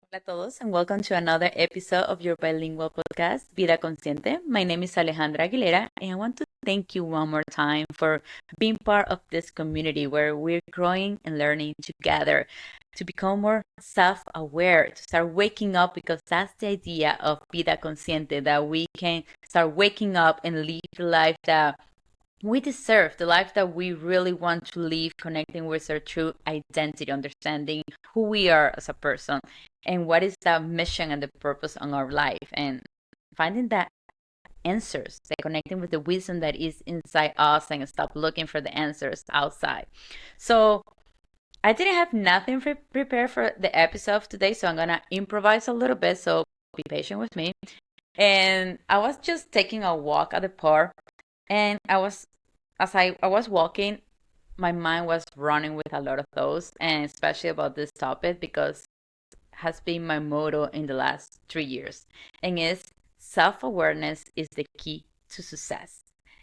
Hola a todos, and welcome to another episode of your bilingual podcast, Vida Consciente. My name is Alejandra Aguilera, and I want to thank you one more time for being part of this community where we're growing and learning together to become more self aware, to start waking up, because that's the idea of Vida Consciente, that we can start waking up and live the life that we deserve, the life that we really want to live, connecting with our true identity, understanding who we are as a person, and what is the mission and the purpose on our life, and finding that answers, like connecting with the wisdom that is inside us and stop looking for the answers outside. So I didn't have nothing prepared for the episode of today, so I'm gonna improvise a little bit, so be patient with me. And I was just taking a walk at the park, and as I was walking, my mind was running with a lot of thoughts, and especially about this topic because it has been my motto in the last 3 years, and is self-awareness is the key to success.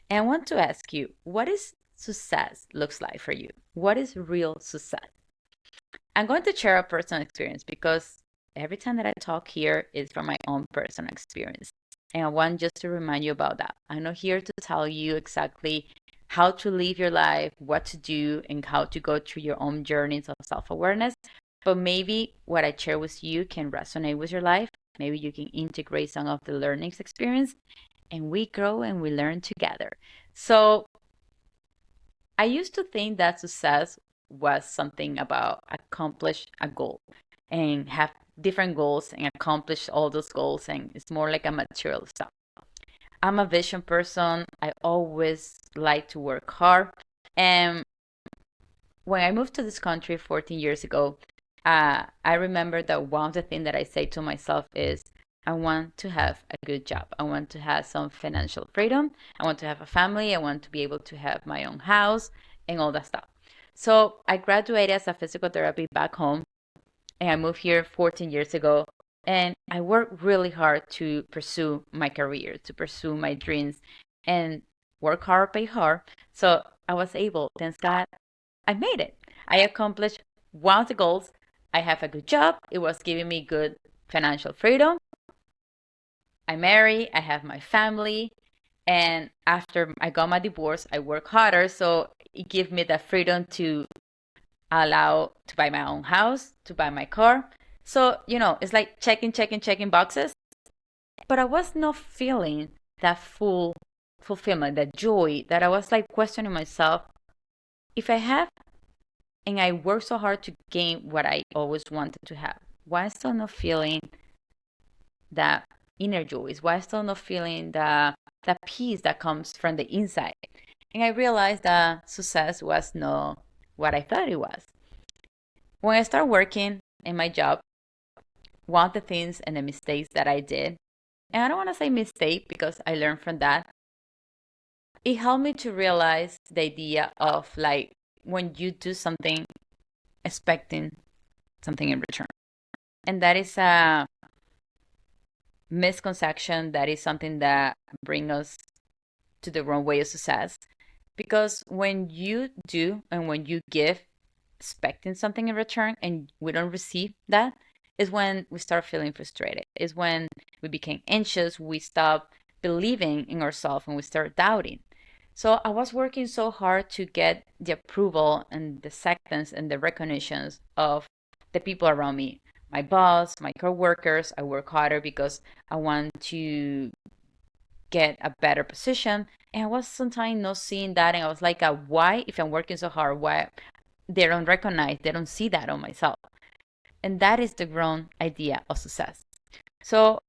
And I want to ask you, what is success looks like for you? What is real success? I'm going to share a personal experience because every time that I talk here is from my own personal experience. And I want just to remind you about that. I'm not here to tell you exactly how to live your life, what to do, and how to go through your own journeys of self awareness. But maybe what I share with you can resonate with your life. Maybe you can integrate some of the learnings experience, and we grow and we learn together. So I used to think that success was something about accomplish a goal and have different goals and accomplish all those goals, and it's more like a material stuff. I'm a vision person. I always like to work hard. And when I moved to this country 14 years ago, I remember that one of the things that I say to myself is, I want to have a good job. I want to have some financial freedom. I want to have a family. I want to be able to have my own house and all that stuff. So I graduated as a physical therapy back home, and I moved here 14 years ago. And I worked really hard to pursue my career, to pursue my dreams, and work hard, pay hard. So I was able, thanks God, I made it. I accomplished one of the goals. I have a good job. It was giving me good financial freedom. I marry, I have my family, and after I got my divorce, I work harder, so it gave me the freedom to allow to buy my own house, to buy my car. So, it's like checking boxes, but I was not feeling that full fulfillment, that joy, that I was like questioning myself, if I have and I worked so hard to gain what I always wanted to have, why I still not feeling that inner joy? Why I still not feeling the peace that comes from the inside? And I realized that success was not what I thought it was. When I started working in my job, one of the things and the mistakes that I did, and I don't want to say mistake because I learned from that, it helped me to realize the idea of like when you do something expecting something in return. And that is a misconception, that is something that brings us to the wrong way of success. Because when you do and when you give expecting something in return and we don't receive that, is when we start feeling frustrated, is when we become anxious, we stop believing in ourselves and we start doubting. So I was working so hard to get the approval and the acceptance and the recognitions of the people around me, my boss, my coworkers. I work harder because I want to get a better position. And I was sometimes not seeing that. And I was like, why, if I'm working so hard, why they don't recognize, they don't see that on myself? And that is the wrong idea of success. So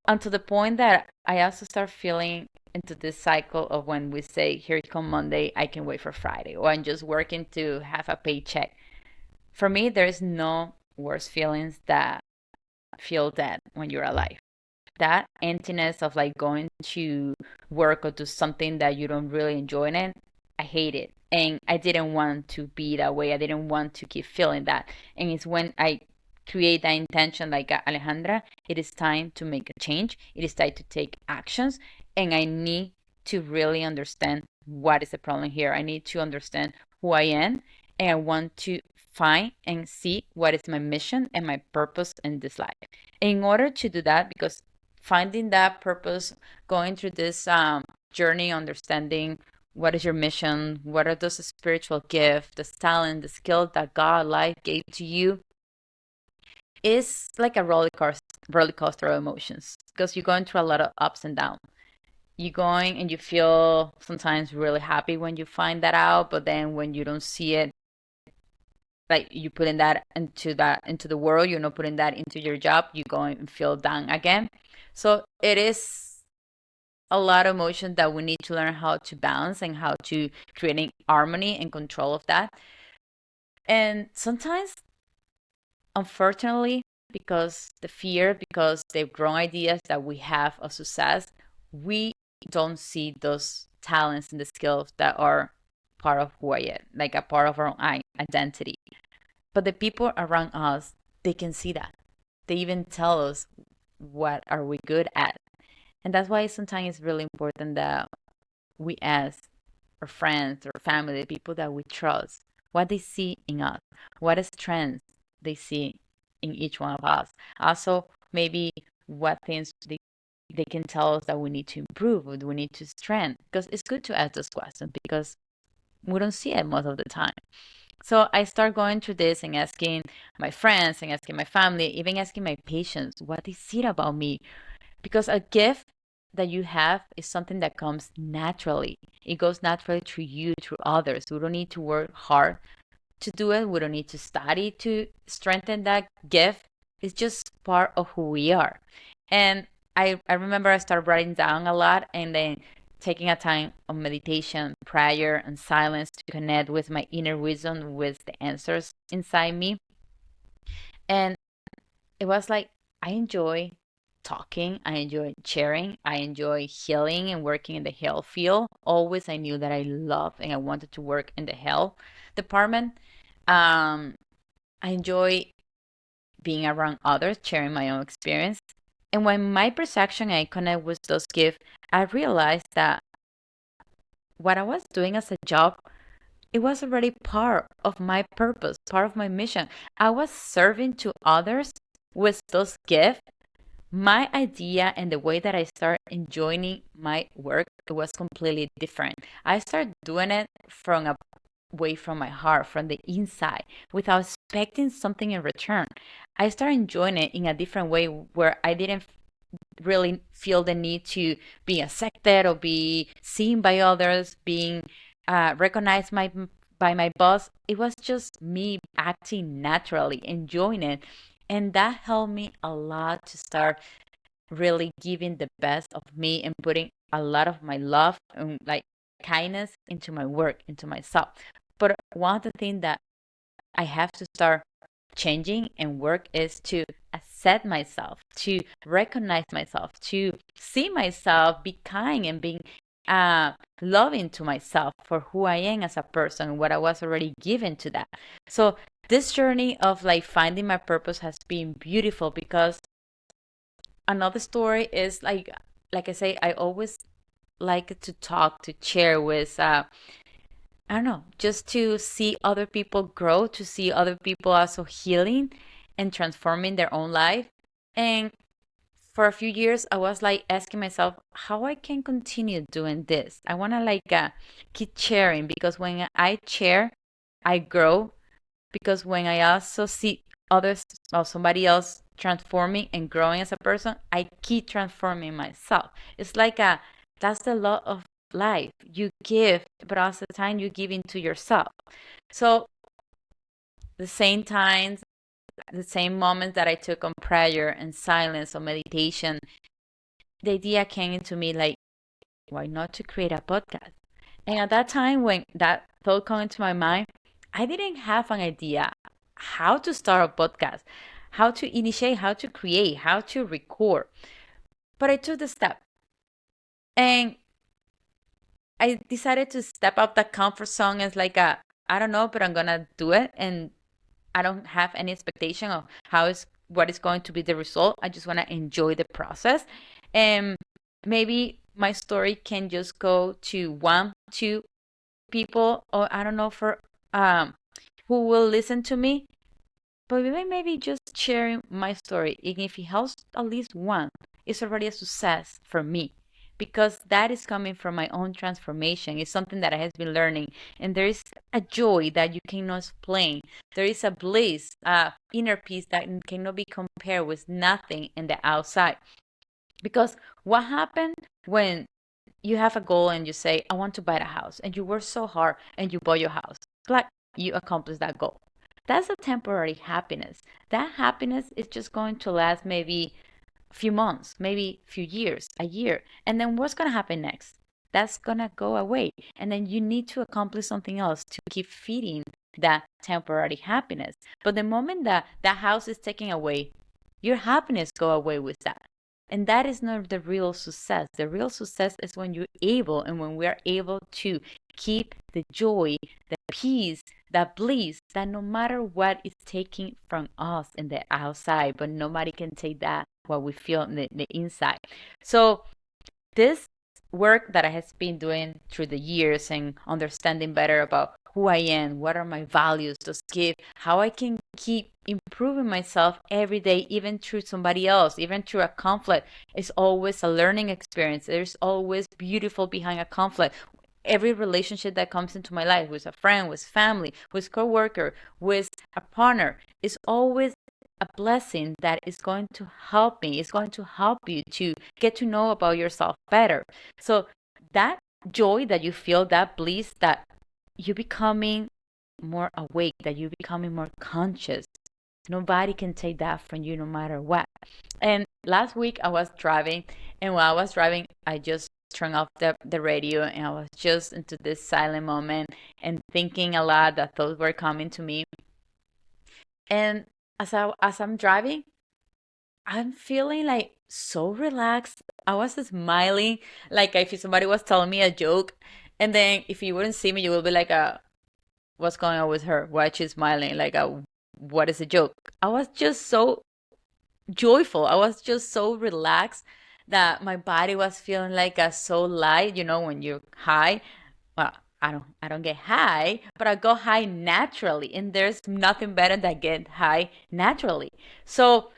until the point that I also start feeling into this cycle of when we say, here come Monday, I can wait for Friday, or I'm just working to have a paycheck. For me, there is no worse feelings that feel that when you're alive. That emptiness of like going to work or do something that you don't really enjoy in it, I hate it. And I didn't want to be that way. I didn't want to keep feeling that. And it's when I create that intention, like Alejandra, it is time to make a change. It is time to take actions. And I need to really understand what is the problem here. I need to understand who I am and I want to find and see what is my mission and my purpose in this life. In order to do that, because finding that purpose, going through this journey, understanding what is your mission, what are those spiritual gifts, the talent, the skill that God life gave to you, is like a roller coaster of emotions because you're going through a lot of ups and downs. You're going and you feel sometimes really happy when you find that out, but then when you don't see it, like you putting that into the world, you're not putting that into your job, you go and feel down again. So it is a lot of emotion that we need to learn how to balance and how to creating harmony and control of that. And sometimes, unfortunately, because the fear, because the wrong ideas that we have of success, we don't see those talents and the skills that are part of who I am, like a part of our own identity. But the people around us, they can see that. They even tell us what are we good at. And that's why sometimes it's really important that we ask our friends or family, the people that we trust, what they see in us, what strengths they see in each one of us. Also, maybe what things they can tell us that we need to improve or we need to strengthen. Because it's good to ask those questions because we don't see it most of the time. So I start going through this and asking my friends and asking my family, even asking my patients what they see about me. Because a gift that you have is something that comes naturally. It goes naturally through you, through others. We don't need to work hard to do it. We don't need to study to strengthen that gift. It's just part of who we are. And I remember I started writing down a lot and then taking a time of meditation, prayer, and silence to connect with my inner wisdom, with the answers inside me. And it was like I enjoy talking, I enjoy sharing, I enjoy healing and working in the health field. Always I knew that I loved and I wanted to work in the health department. I enjoy being around others, sharing my own experience. And when my perception I connect with those gifts, I realized that what I was doing as a job, it was already part of my purpose, part of my mission. I was serving to others with those gifts. My idea and the way that I started enjoying my work, it was completely different. I started doing it from a way from my heart, from the inside, without expecting something in return. I started enjoying it in a different way where I didn't really feel the need to be accepted or be seen by others, being recognized by my boss. It was just me acting naturally, enjoying it. And that helped me a lot to start really giving the best of me and putting a lot of my love and like kindness into my work, into myself. But one of the things that I have to start changing and work is to accept myself, to recognize myself, to see myself, be kind and being loving to myself for who I am as a person, what I was already given to that. So this journey of like finding my purpose has been beautiful because another story is like I say, I always like to talk, to share with I don't know, just to see other people grow, to see other people also healing and transforming their own life. And for a few years, I was like asking myself how I can continue doing this. I want to like keep sharing because when I share, I grow. Because when I also see others or somebody else transforming and growing as a person, I keep transforming myself. It's like that's the law of life. You give, but also the time you give into yourself. So the same times, the same moments that I took on prayer and silence or meditation, the idea came into me like, why not to create a podcast? And at that time, when that thought came into my mind, I didn't have an idea how to start a podcast, how to initiate, how to create, how to record. But I took the step and I decided to step out that comfort zone as like I don't know, but I'm gonna do it. And I don't have any expectation of what is going to be the result. I just want to enjoy the process. And maybe my story can just go to one, two people, or I don't know, for who will listen to me, but maybe just sharing my story, and if it helps at least one, it's already a success for me, because that is coming from my own transformation. It's something that I have been learning, and there is a joy that you cannot explain. There is a bliss, inner peace that cannot be compared with nothing in the outside. Because what happened when you have a goal and you say, I want to buy a house, and you work so hard and you bought your house, like you accomplished that goal. That's a temporary happiness. That happiness is just going to last maybe a few months, maybe a few years, a year. And then what's going to happen next? That's going to go away. And then you need to accomplish something else to keep feeding that temporary happiness. But the moment that that house is taken away, your happiness go away with that. And that is not the real success. The real success is when you're able, and when we are able to keep the joy, the peace, that bliss, that no matter what is taken from us in the outside, but nobody can take that what we feel in the inside. So this work that I have been doing through the years and understanding better about who I am, what are my values, those gifts, how I can keep improving myself every day, even through somebody else, even through a conflict, is always a learning experience. There's always beautiful behind a conflict. Every relationship that comes into my life, with a friend, with family, with coworker, with a partner, is always a blessing that is going to help me. It's going to help you to get to know about yourself better. So that joy that you feel, that bliss, that you're becoming more awake, that you're becoming more conscious, nobody can take that from you no matter what. And last week I was driving, and while I was driving, I just turned off the radio, and I was just into this silent moment and thinking a lot, that thoughts were coming to me. And as I'm driving, I'm feeling like so relaxed. I was smiling, like if somebody was telling me a joke, and then if you wouldn't see me, you will be like, what's going on with her? Why is she smiling? Like, what is a joke? I was just so joyful. I was just so relaxed that my body was feeling like so light. When you're high, well, I don't get high, but I go high naturally, and there's nothing better than get high naturally. So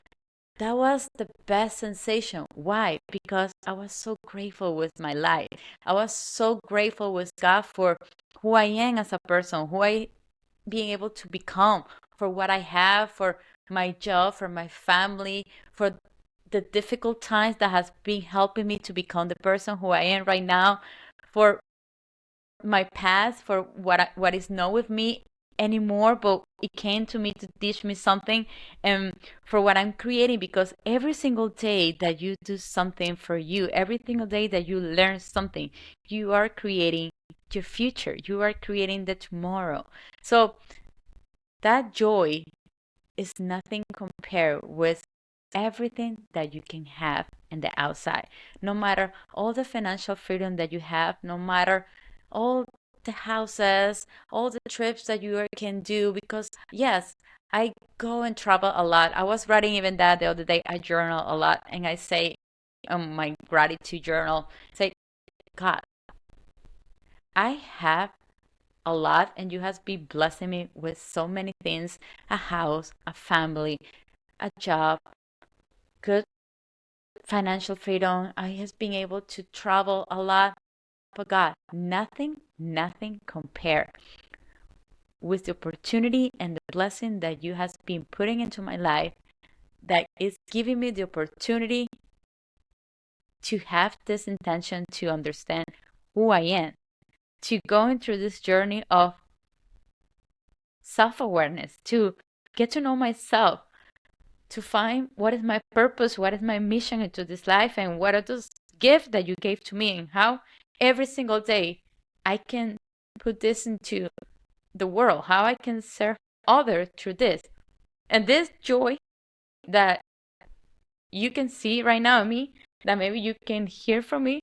that was the best sensation. Why? Because I was so grateful with my life. I was so grateful with God for who I am as a person, who I being able to become, for what I have, for my job, for my family, for the difficult times that has been helping me to become the person who I am right now, for my past, for what is not with me anymore, but it came to me to teach me something, and for what I'm creating. Because every single day that you do something for you, every single day that you learn something, you are creating your future, you are creating the tomorrow. So that joy is nothing compared with everything that you can have in the outside. No matter all the financial freedom that you have, no matter all the houses, all the trips that you can do. Because yes, I go and travel a lot. I was writing even that the other day. I journal a lot, and I say my gratitude journal, say, God, I have a lot, and you have been blessing me with so many things: a house, a family, a job, good financial freedom. I has been able to travel a lot. But God, nothing compare with the opportunity and the blessing that you has been putting into my life, that is giving me the opportunity to have this intention to understand who I am, to going through this journey of self-awareness, to get to know myself, to find what is my purpose, what is my mission into this life, and what are those gifts that you gave to me, and how every single day I can put this into the world, how I can serve others through this. And this joy that you can see right now in me, that maybe you can hear from me,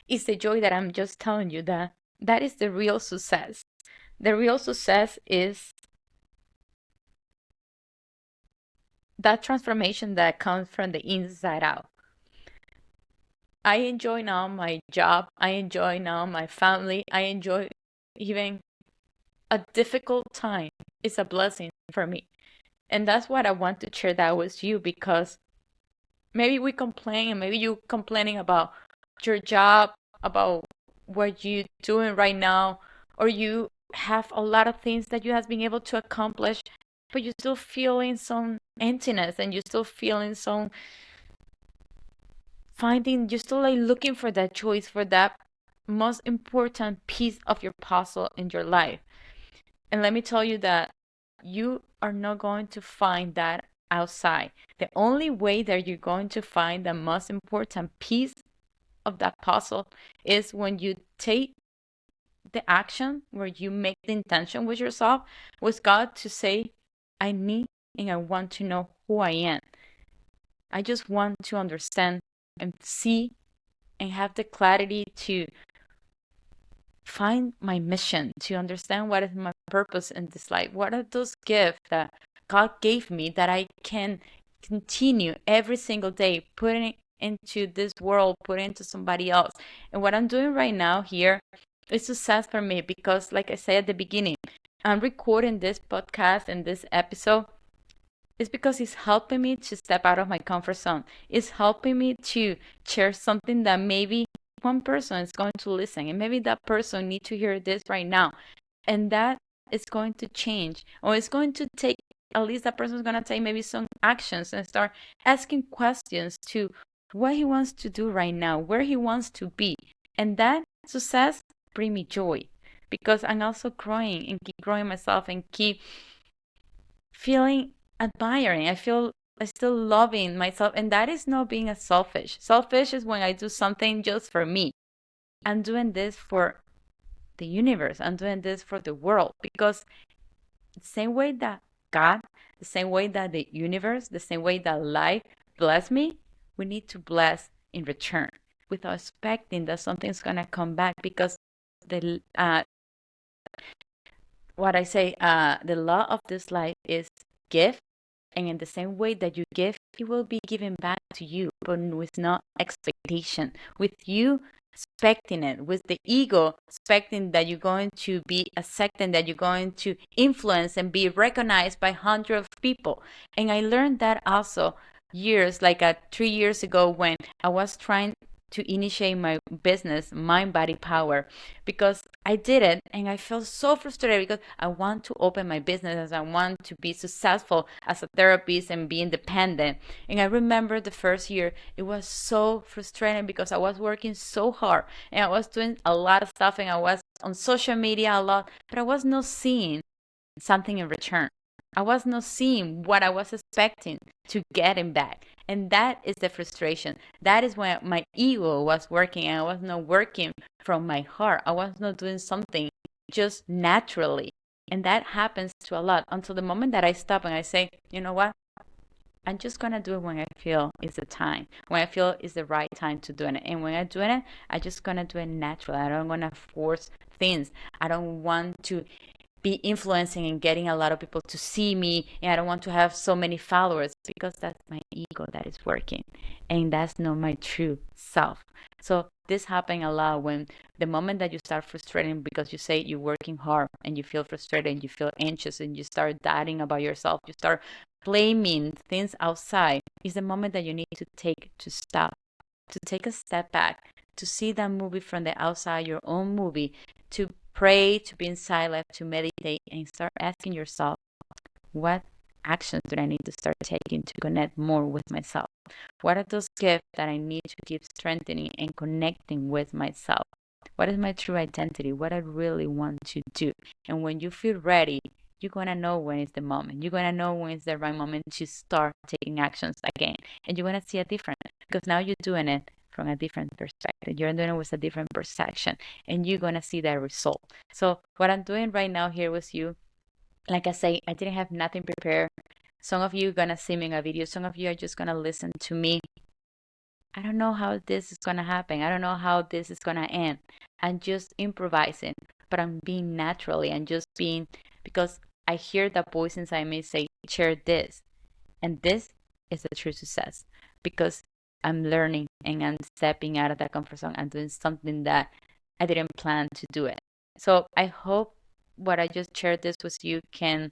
is the joy that I'm just telling you, that that is the real success. The real success is that transformation that comes from the inside out. I enjoy now my job. I enjoy now my family. I enjoy even a difficult time is a blessing for me. And that's what I want to share that with you, because maybe we complain, and maybe you complaining about your job, about what you're doing right now, or you have a lot of things that you have been able to accomplish, but you're still feeling some emptiness, and you're still feeling some finding, you're still like looking for that choice, for that most important piece of your puzzle in your life. And let me tell you that you are not going to find that outside. The only way that you're going to find the most important piece of that puzzle is when you take the action, where you make the intention with yourself, with God, to say, I need and I want to know who I am. I just want to understand and see and have the clarity to find my mission, to understand what is my purpose in this life. What are those gifts that God gave me that I can continue every single day putting into this world, putting into somebody else. And what I'm doing right now here is success for me, because, like I said at the beginning, I'm recording this podcast and this episode is because it's helping me to step out of my comfort zone. It's helping me to share something that maybe one person is going to listen, and maybe that person needs to hear this right now. And that is going to change, or it's going to take, at least that person is going to take maybe some actions and start asking questions to what he wants to do right now, where he wants to be. And that success bring me joy, because I'm also growing and keep growing myself and keep feeling admiring. I feel I still loving myself, and that is not being a selfish. Selfish is when I do something just for me. I'm doing this for the universe. I'm doing this for the world, because the same way that God, the same way that the universe, the same way that life bless me, we need to bless in return without expecting that something's gonna come back, because the what I say, the law of this life is give, and in the same way that you give, it will be given back to you, but with no expectation, with you expecting it, with the ego expecting that you're going to be accepted, that you're going to influence and be recognized by hundreds of people. And I learned that also years, like 3 years ago, when I was trying to initiate my business, Mind Body Power, because I did it and I felt so frustrated, because I want to open my business, I want to be successful as a therapist and be independent. And I remember the first year, it was so frustrating, because I was working so hard and I was doing a lot of stuff, and I was on social media a lot, but I was not seeing something in return. I was not seeing what I was expecting to get him back. And that is the frustration. That is when my ego was working, and I was not working from my heart. I was not doing something just naturally. And that happens to a lot, until the moment that I stop and I say, you know what? I'm just gonna do it when I feel it's the time, when I feel it's the right time to do it. And when I'm doing it, I just gonna do it naturally. I don't wanna force things. I don't want to be influencing and getting a lot of people to see me, and I don't want to have so many followers, because that's my ego that is working, and that's not my true self. So this happens a lot when the moment that you start frustrating, because you say you're working hard and you feel frustrated and you feel anxious and you start doubting about yourself, you start blaming things outside, is the moment that you need to stop, to take a step back, to see that movie from the outside, your own movie, to pray, to be in silence, to meditate, and start asking yourself, what actions do I need to start taking to connect more with myself? What are those gifts that I need to keep strengthening and connecting with myself? What is my true identity? What I really want to do? And when you feel ready, you're going to know when it's the moment. You're going to know when it's the right moment to start taking actions again. And you're going to see a difference, because now you're doing it from a different perspective. You're doing it with a different perception, and you're going to see that result. So what I'm doing right now here with you, like I say, I didn't have nothing prepared. Some of you are going to see me in a video. Some of you are just going to listen to me. I don't know how this is going to happen. I don't know how this is going to end. I'm just improvising, but I'm being naturally. I'm just being, because I hear that voice inside me say, share this. And this is the true success, because I'm learning and I'm stepping out of that comfort zone. I'm doing something that I didn't plan to do it. So I hope what I just shared this with you can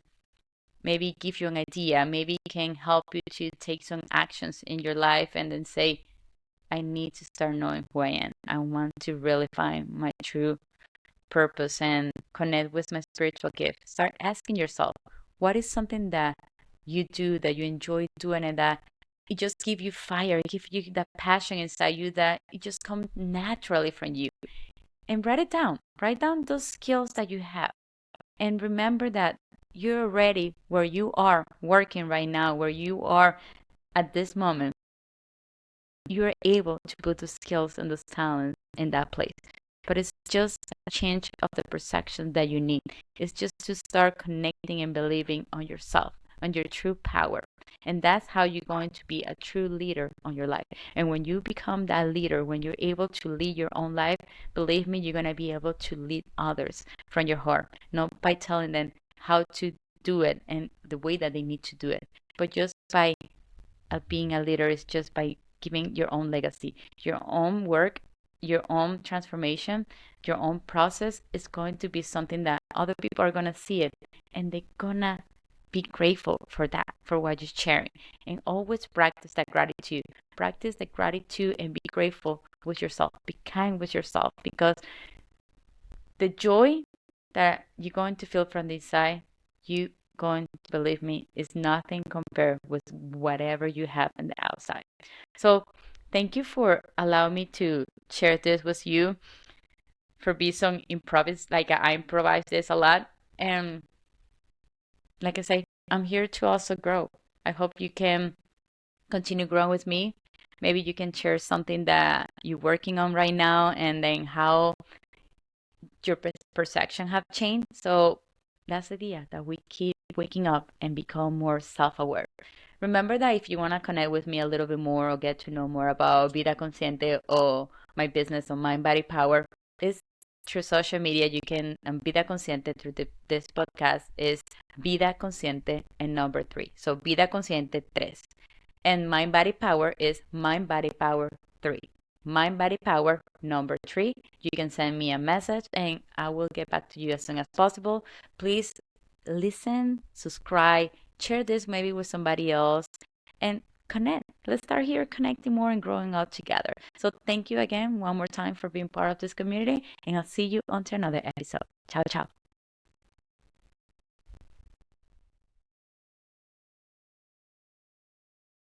maybe give you an idea, maybe can help you to take some actions in your life and then say, I need to start knowing who I am. I want to really find my true purpose and connect with my spiritual gift. Start asking yourself, what is something that you do that you enjoy doing and that it just give you fire, it give you that passion inside you that it just comes naturally from you. And write it down. Write down those skills that you have. And remember that you're already where you are working right now, where you are at this moment. You're able to put those skills and those talents in that place. But it's just a change of the perception that you need. It's just to start connecting and believing on yourself, on your true power. And that's how you're going to be a true leader on your life. And when you become that leader, when you're able to lead your own life, believe me, you're going to be able to lead others from your heart, not by telling them how to do it and the way that they need to do it, but just by being a leader is just by giving your own legacy, your own work, your own transformation, your own process is going to be something that other people are going to see it and they're going to be grateful for that, for what you're sharing. And always practice that gratitude. Practice the gratitude and be grateful with yourself. Be kind with yourself because the joy that you're going to feel from the inside, you going to believe me, is nothing compared with whatever you have on the outside. So thank you for allowing me to share this with you, for being some improvise, like I improvise this a lot. And like I say, I'm here to also grow. I hope you can continue growing with me. Maybe you can share something that you're working on right now and then how your perception have changed. So that's the idea, that we keep waking up and become more self-aware. Remember that if you want to connect with me a little bit more or get to know more about Vida Consciente or my business or Mind Body Power, is through social media. You can Vida Consciente through this podcast is Vida Consciente and number 3. So Vida Consciente 3. And Mind Body Power is Mind Body Power 3. Mind Body Power number 3. You can send me a message and I will get back to you as soon as possible. Please listen, subscribe, share this maybe with somebody else, and connect. Let's start here connecting more and growing up together. So thank you again one more time for being part of this community, and I'll see you on to another episode. Ciao, ciao.